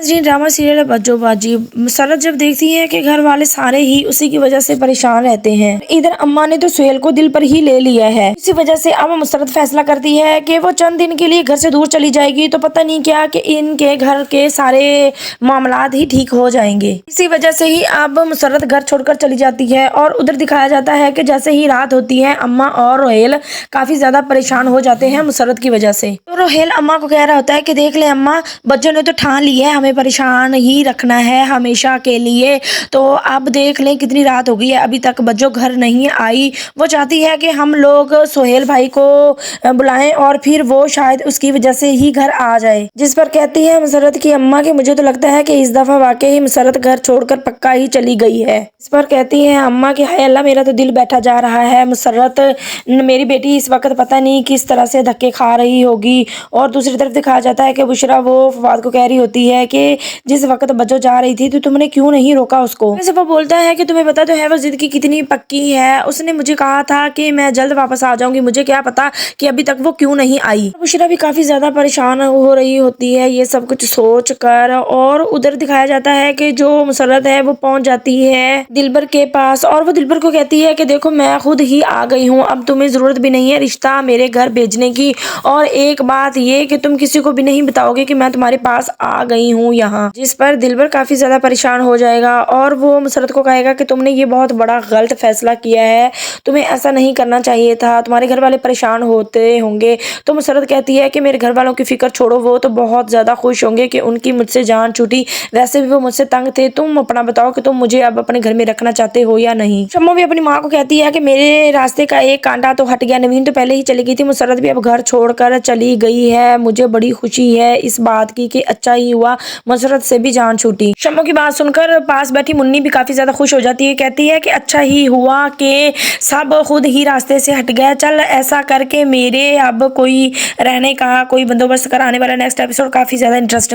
जी drama serial बज्जोबाजी। Musarrat जब देखती है कि घर वाले सारे ही उसी की वजह से परेशान रहते हैं, इधर अम्मा ने तो सुहेल को दिल पर ही ले लिया है। इसी वजह से अब मुसर्रत फैसला करती है कि वो चंद दिन के लिए घर से दूर चली जाएगी तो पता नहीं क्या कि इनके घर के सारे मामलात ही ठीक हो जाएंगे। इसी वजह से ही अब मुसर्रत घर छोड़कर चली जाती है और उधर दिखाया जाता है कि जैसे ही रात होती है अम्मा और रोहेल काफी ज्यादा परेशान हो जाते हैं मुसर्रत की वजह से। तो रोहेल अम्मा को कह रहा होता है कि देख ले अम्मा, बच्चों ने तो ठान ली है हमें परेशान ही रखना है हमेशा के लिए। तो अब देख लें कितनी रात हो गई है अभी तक बच्चों घर नहीं आई। वो चाहती है कि हम लोग सोहेल भाई को बुलाएं और फिर वो शायद उसकी वजह से ही घर आ जाए। जिस पर कहती है मुसर्रत की अम्मा कि मुझे तो लगता है कि इस दफा वाकई ही मुसर्रत घर छोड़कर पक्का ही चली गई है। इस पर कहती है अम्मा कि हाय अल्लाह, मेरा तो दिल बैठा जा रहा है। मुसर्रत मेरी बेटी इस वक्त पता नहीं किस तरह से धक्के खा रही होगी। और दूसरी तरफ दिखाया जाता है कि बुशरा वो फवाद को कह रही होती है कि जिस वक्त बच्चों जा रही थी तो तुमने क्यों नहीं रोका उसको। वैसे वो बोलता है कि तुम्हें पता तो है वो जिद की कितनी पक्की है, उसने मुझे कहा था कि मैं जल्द वापस आ जाऊंगी, मुझे क्या पता कि अभी तक वो क्यों नहीं आई। बुशरा भी काफी ज्यादा परेशान हो रही होती है ये सब कुछ सोच कर। और उधर दिखाया जाता है कि जो मुसर्रत है वो पहुंच जाती है दिलबर के पास और वो दिलबर को कहती है कि देखो मैं खुद ही आ गई हूँ, अब तुम्हें जरूरत भी नहीं है रिश्ता मेरे घर भेजने की। और एक बात ये कि तुम किसी को भी नहीं बताओगे कि मैं तुम्हारे पास आ गई हूँ यहाँ। जिस पर दिलबर काफी ज्यादा परेशान हो जाएगा और वो मुसर्रत को कहेगा कि तुमने ये बहुत बड़ा गलत फैसला किया है, तुम्हें ऐसा नहीं करना चाहिए था, तुम्हारे घर वाले परेशान होते होंगे। तो मुसर्रत कहती है कि मेरे घर वालों की फिक्र छोड़ो, वो तो बहुत ज्यादा खुश होंगे कि उनकी मुझसे जान छूटी, वैसे भी वो मुझसे तंग थे। तुम अपना बताओ कि तुम मुझे अब अपने घर में रखना चाहते हो या नहीं। शम्मा भी अपनी माँ को कहती है कि मेरे रास्ते का एक कांटा तो हट गया, नवीन तो पहले ही चली गई थी, मुसर्रत भी अब घर छोड़कर चली गई है। मुझे बड़ी खुशी है इस बात की कि अच्छा ही हुआ मुसर्रत से भी जान छूटी। शम्मा की बात सुनकर पास बैठी मुन्नी भी काफी ज्यादा खुश हो जाती है, कहती है कि अच्छा ही हुआ कि सब खुद ही रास्ते से हट गया। चल ऐसा करके मेरे अब कोई रहने का कोई बंदोबस्त कराने वाला नेक्स्ट एपिसोड काफी ज्यादा इंटरेस्टिंग